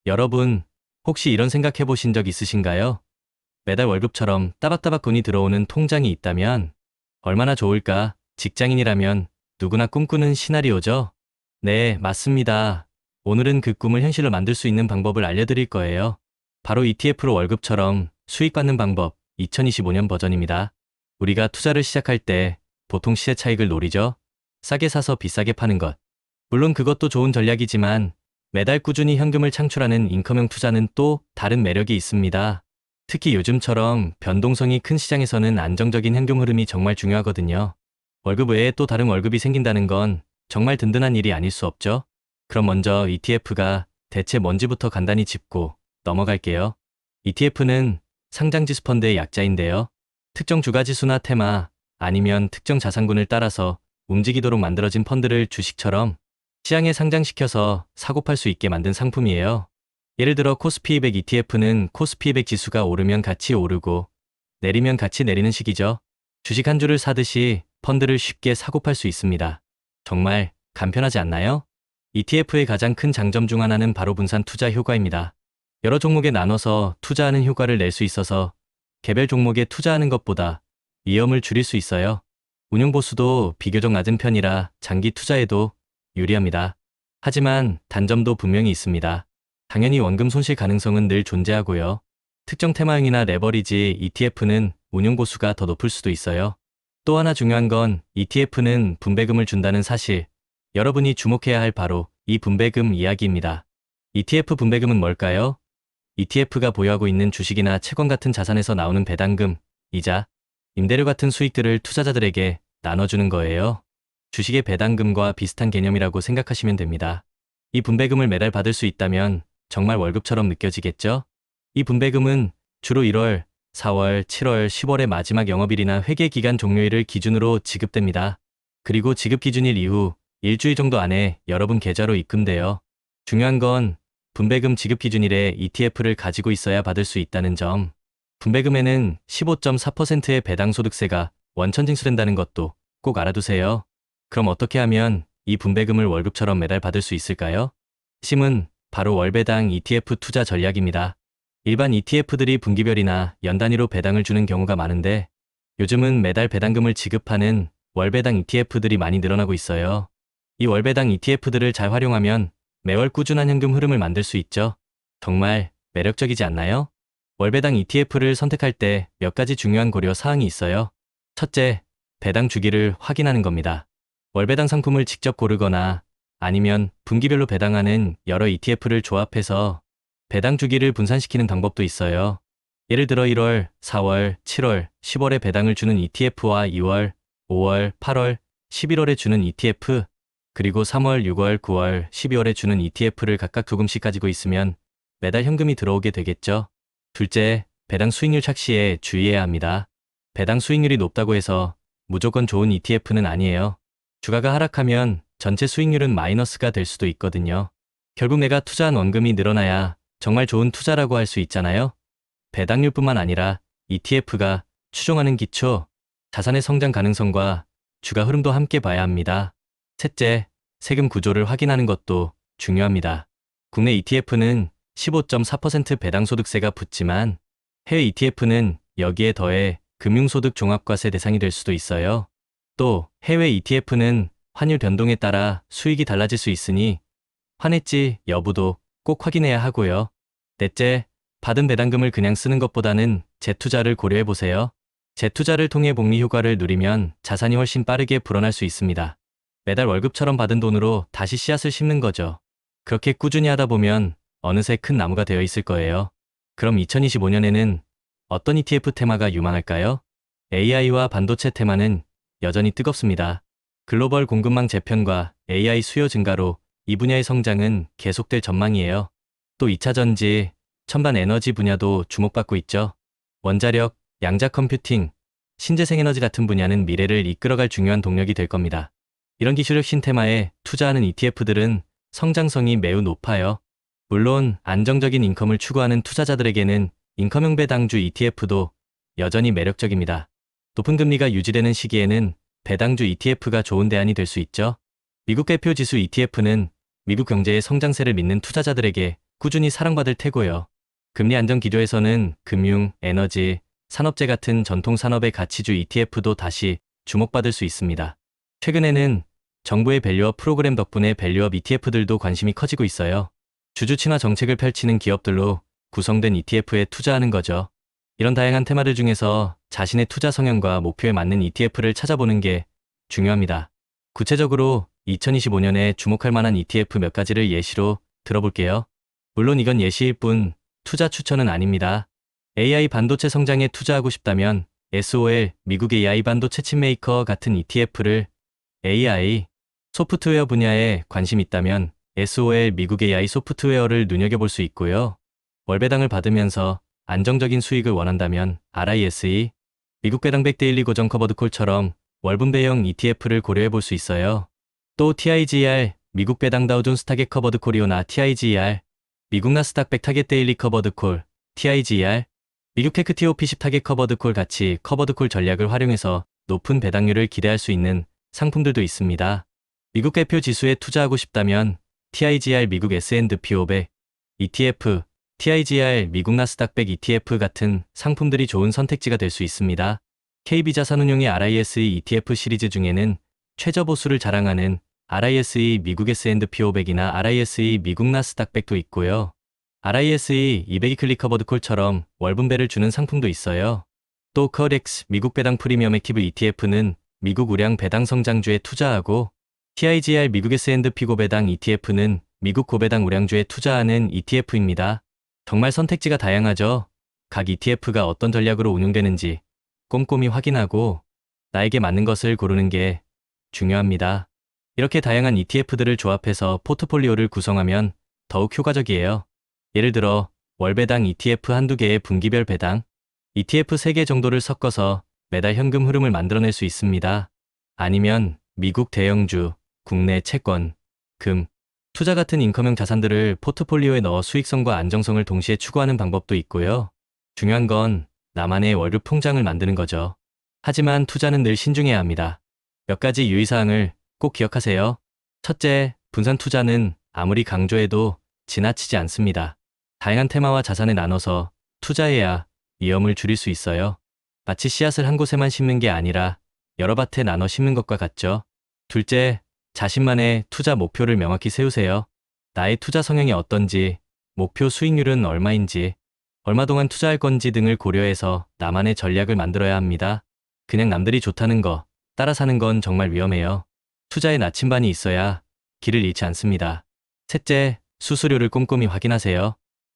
여러분, 혹시 이런 생각 해보신 적 있으신가요? 매달 월급처럼 따박따박 돈이 들어오는 통장이 있다면 얼마나 좋을까? 직장인이라면 누구나 꿈꾸는 시나리오죠? 네, 맞습니다. 오늘은 그 꿈을 현실로 만들 수 있는 방법을 알려드릴 거예요. 바로 ETF로 월급처럼 수익 받는 방법 2025년 버전입니다. 우리가 투자를 시작할 때 보통 시세 차익을 노리죠? 싸게 사서 비싸게 파는 것. 물론 그것도 좋은 전략이지만 매달 꾸준히 현금을 창출하는 인컴형 투자는 또 다른 매력이 있습니다. 특히 요즘처럼 변동성이 큰 시장에서는 안정적인 현금 흐름이 정말 중요하거든요. 월급 외에 또 다른 월급이 생긴다는 건 정말 든든한 일이 아닐 수 없죠? 그럼 먼저 ETF가 대체 뭔지부터 간단히 짚고 넘어갈게요. ETF는 상장지수 펀드의 약자인데요. 특정 주가지수나 테마 아니면 특정 자산군을 따라서 움직이도록 만들어진 펀드를 주식처럼 시장에 상장시켜서 사고 팔 수 있게 만든 상품이에요. 예를 들어 코스피 200 ETF는 코스피 200 지수가 오르면 같이 오르고 내리면 같이 내리는 식이죠. 주식 한 주를 사듯이 펀드를 쉽게 사고 팔 수 있습니다. 정말 간편하지 않나요? ETF의 가장 큰 장점 중 하나는 바로 분산 투자 효과입니다. 여러 종목에 나눠서 투자하는 효과를 낼 수 있어서 개별 종목에 투자하는 것보다 위험을 줄일 수 있어요. 운용 보수도 비교적 낮은 편이라 장기 투자에도 유리합니다. 하지만 단점도 분명히 있습니다. 당연히 원금 손실 가능성은 늘 존재하고요. 특정 테마형이나 레버리지 ETF는 운용 보수가 더 높을 수도 있어요. 또 하나 중요한 건 ETF는 분배금을 준다는 사실. 여러분이 주목해야 할 바로 이 분배금 이야기입니다. ETF 분배금은 뭘까요? ETF가 보유하고 있는 주식이나 채권 같은 자산에서 나오는 배당금, 이자, 임대료 같은 수익들을 투자자들에게 나눠주는 거예요. 주식의 배당금과 비슷한 개념이라고 생각하시면 됩니다. 이 분배금을 매달 받을 수 있다면 정말 월급처럼 느껴지겠죠? 이 분배금은 주로 1월, 4월, 7월, 10월의 마지막 영업일이나 회계기간 종료일을 기준으로 지급됩니다. 그리고 지급 기준일 이후 일주일 정도 안에 여러분 계좌로 입금돼요. 중요한 건 분배금 지급 기준일에 ETF를 가지고 있어야 받을 수 있다는 점. 분배금에는 15.4%의 배당소득세가 원천 징수된다는 것도 꼭 알아두세요. 그럼 어떻게 하면 이 분배금을 월급처럼 매달 받을 수 있을까요? 핵심은 바로 월배당 ETF 투자 전략입니다. 일반 ETF들이 분기별이나 연 단위로 배당을 주는 경우가 많은데 요즘은 매달 배당금을 지급하는 월배당 ETF들이 많이 늘어나고 있어요. 이 월배당 ETF들을 잘 활용하면 매월 꾸준한 현금 흐름을 만들 수 있죠. 정말 매력적이지 않나요? 월배당 ETF를 선택할 때 몇 가지 중요한 고려 사항이 있어요. 첫째, 배당 주기를 확인하는 겁니다. 월배당 상품을 직접 고르거나 아니면 분기별로 배당하는 여러 ETF를 조합해서 배당 주기를 분산시키는 방법도 있어요. 예를 들어 1월, 4월, 7월, 10월에 배당을 주는 ETF와 2월, 5월, 8월, 11월에 주는 ETF, 그리고 3월, 6월, 9월, 12월에 주는 ETF를 각각 조금씩 가지고 있으면 매달 현금이 들어오게 되겠죠. 둘째, 배당 수익률 착시에 주의해야 합니다. 배당 수익률이 높다고 해서 무조건 좋은 ETF는 아니에요. 주가가 하락하면 전체 수익률은 마이너스가 될 수도 있거든요. 결국 내가 투자한 원금이 늘어나야 정말 좋은 투자라고 할 수 있잖아요. 배당률뿐만 아니라 ETF가 추종하는 기초, 자산의 성장 가능성과 주가 흐름도 함께 봐야 합니다. 셋째, 세금 구조를 확인하는 것도 중요합니다. 국내 ETF는 15.4% 배당소득세가 붙지만 해외 ETF는 여기에 더해 금융소득 종합과세 대상이 될 수도 있어요. 또 해외 ETF는 환율 변동에 따라 수익이 달라질 수 있으니 환해지 여부도 꼭 확인해야 하고요. 넷째, 받은 배당금을 그냥 쓰는 것보다는 재투자를 고려해보세요. 재투자를 통해 복리 효과를 누리면 자산이 훨씬 빠르게 불어날 수 있습니다. 매달 월급처럼 받은 돈으로 다시 씨앗을 심는 거죠. 그렇게 꾸준히 하다 보면 어느새 큰 나무가 되어 있을 거예요. 그럼 2025년에는 어떤 ETF 테마가 유망할까요? AI와 반도체 테마는 여전히 뜨겁습니다. 글로벌 공급망 재편과 AI 수요 증가로 이 분야의 성장은 계속될 전망이에요. 또 2차 전지, 첨단 에너지 분야도 주목받고 있죠. 원자력, 양자 컴퓨팅, 신재생에너지 같은 분야는 미래를 이끌어갈 중요한 동력이 될 겁니다. 이런 기술력 신테마에 투자하는 ETF들은 성장성이 매우 높아요. 물론 안정적인 인컴을 추구하는 투자자들에게는 인컴형 배당주 ETF도 여전히 매력적입니다. 높은 금리가 유지되는 시기에는 배당주 ETF가 좋은 대안이 될 수 있죠. 미국 대표 지수 ETF는 미국 경제의 성장세를 믿는 투자자들에게 꾸준히 사랑받을 테고요. 금리 안정 기조에서는 금융, 에너지, 산업재 같은 전통 산업의 가치주 ETF도 다시 주목받을 수 있습니다. 최근에는 정부의 밸류업 프로그램 덕분에 밸류업 ETF들도 관심이 커지고 있어요. 주주 친화 정책을 펼치는 기업들로 구성된 ETF에 투자하는 거죠. 이런 다양한 테마들 중에서 자신의 투자 성향과 목표에 맞는 ETF를 찾아보는 게 중요합니다. 구체적으로 2025년에 주목할 만한 ETF 몇 가지를 예시로 들어볼게요. 물론 이건 예시일 뿐 투자 추천은 아닙니다. AI 반도체 성장에 투자하고 싶다면 SOL 미국 AI 반도체 칩메이커 같은 ETF를, AI 소프트웨어 분야에 관심 있다면 SOL 미국 AI 소프트웨어를 눈여겨볼 수 있고요. 월배당을 받으면서 안정적인 수익을 원한다면 RISE 미국 배당 100 데일리 고정 커버드콜처럼 월분배형 ETF를 고려해 볼 수 있어요. 또 TIGR 미국 배당 다우존스 타겟 커버드콜이오나 TIGR 미국 나스닥 100 타겟 데일리 커버드콜 TIGR 미국 테크 TOP10 타겟 커버드콜 같이 커버드콜 전략을 활용해서 높은 배당률을 기대할 수 있는 상품들도 있습니다. 미국 대표 지수에 투자하고 싶다면 TIGR 미국 S&P 500 ETF, TIGR 미국 나스닥 100 ETF 같은 상품들이 좋은 선택지가 될 수 있습니다. KB자산운용의 RISE ETF 시리즈 중에는 최저 보수를 자랑하는 RISE 미국 S&P 500이나 RISE 미국 나스닥 100도 있고요. RISE 200 위클리 커버드콜처럼 월분배를 주는 상품도 있어요. 또 커렉스 미국 배당 프리미엄 액티브 ETF는 미국 우량 배당 성장주에 투자하고, TIGR 미국 S&P 고배당 ETF는 미국 고배당 우량주에 투자하는 ETF입니다. 정말 선택지가 다양하죠. 각 ETF가 어떤 전략으로 운용되는지 꼼꼼히 확인하고 나에게 맞는 것을 고르는 게 중요합니다. 이렇게 다양한 ETF들을 조합해서 포트폴리오를 구성하면 더욱 효과적이에요. 예를 들어 월배당 ETF 한두 개의 분기별 배당, ETF 3개 정도를 섞어서 매달 현금 흐름을 만들어낼 수 있습니다. 아니면 미국 대형주, 국내 채권, 금, 투자 같은 인컴형 자산들을 포트폴리오에 넣어 수익성과 안정성을 동시에 추구하는 방법도 있고요. 중요한 건 나만의 월급 통장을 만드는 거죠. 하지만 투자는 늘 신중해야 합니다. 몇 가지 유의사항을 꼭 기억하세요. 첫째, 분산 투자는 아무리 강조해도 지나치지 않습니다. 다양한 테마와 자산에 나눠서 투자해야 위험을 줄일 수 있어요. 마치 씨앗을 한 곳에만 심는 게 아니라 여러 밭에 나눠 심는 것과 같죠. 둘째, 자신만의 투자 목표를 명확히 세우세요. 나의 투자 성향이 어떤지, 목표 수익률은 얼마인지, 얼마 동안 투자할 건지 등을 고려해서 나만의 전략을 만들어야 합니다. 그냥 남들이 좋다는 거 따라 사는 건 정말 위험해요. 투자에 나침반이 있어야 길을 잃지 않습니다. 셋째, 수수료를 꼼꼼히 확인하세요.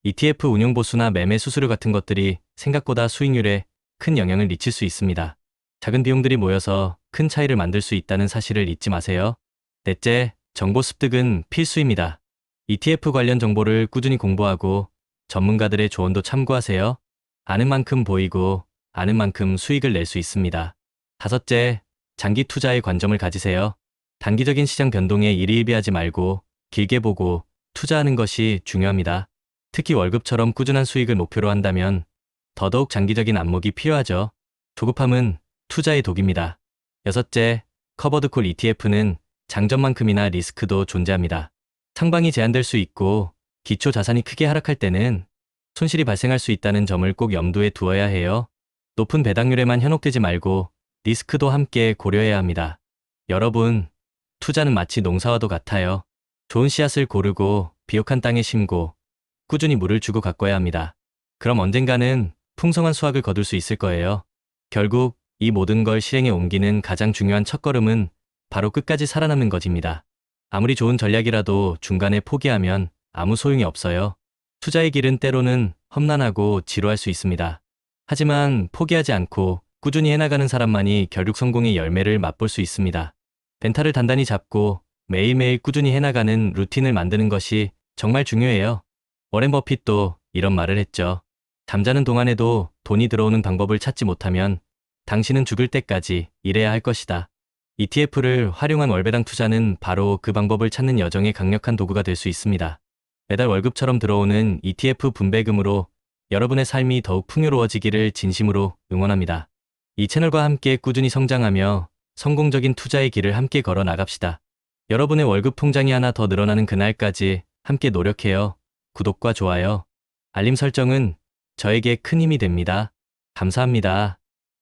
ETF 운용 보수나 매매 수수료 같은 것들이 생각보다 수익률에 큰 영향을 미칠 수 있습니다. 작은 비용들이 모여서 큰 차이를 만들 수 있다는 사실을 잊지 마세요. 넷째, 정보 습득은 필수입니다. ETF 관련 정보를 꾸준히 공부하고 전문가들의 조언도 참고하세요. 아는 만큼 보이고 아는 만큼 수익을 낼 수 있습니다. 다섯째, 장기 투자에 관점을 가지세요. 단기적인 시장 변동에 일희일비하지 말고 길게 보고 투자하는 것이 중요합니다. 특히 월급처럼 꾸준한 수익을 목표로 한다면 더더욱 장기적인 안목이 필요하죠. 조급함은 투자의 독입니다. 여섯째, 커버드콜 ETF는 장점만큼이나 리스크도 존재합니다. 상방이 제한될 수 있고 기초 자산이 크게 하락할 때는 손실이 발생할 수 있다는 점을 꼭 염두에 두어야 해요. 높은 배당률에만 현혹되지 말고 리스크도 함께 고려해야 합니다. 여러분, 투자는 마치 농사와도 같아요. 좋은 씨앗을 고르고 비옥한 땅에 심고 꾸준히 물을 주고 가꿔야 합니다. 그럼 언젠가는 풍성한 수확을 거둘 수 있을 거예요. 결국 이 모든 걸 실행에 옮기는 가장 중요한 첫걸음은 바로 끝까지 살아남는 것입니다. 아무리 좋은 전략이라도 중간에 포기하면 아무 소용이 없어요. 투자의 길은 때로는 험난하고 지루할 수 있습니다. 하지만 포기하지 않고 꾸준히 해나가는 사람만이 결국 성공의 열매를 맛볼 수 있습니다. 멘탈을 단단히 잡고 매일매일 꾸준히 해나가는 루틴을 만드는 것이 정말 중요해요. 워렌 버핏도 이런 말을 했죠. 잠자는 동안에도 돈이 들어오는 방법을 찾지 못하면 당신은 죽을 때까지 일해야 할 것이다. ETF를 활용한 월배당 투자는 바로 그 방법을 찾는 여정의 강력한 도구가 될 수 있습니다. 매달 월급처럼 들어오는 ETF 분배금으로 여러분의 삶이 더욱 풍요로워지기를 진심으로 응원합니다. 이 채널과 함께 꾸준히 성장하며 성공적인 투자의 길을 함께 걸어 나갑시다. 여러분의 월급 통장이 하나 더 늘어나는 그날까지 함께 노력해요. 구독과 좋아요, 알림 설정은 저에게 큰 힘이 됩니다. 감사합니다.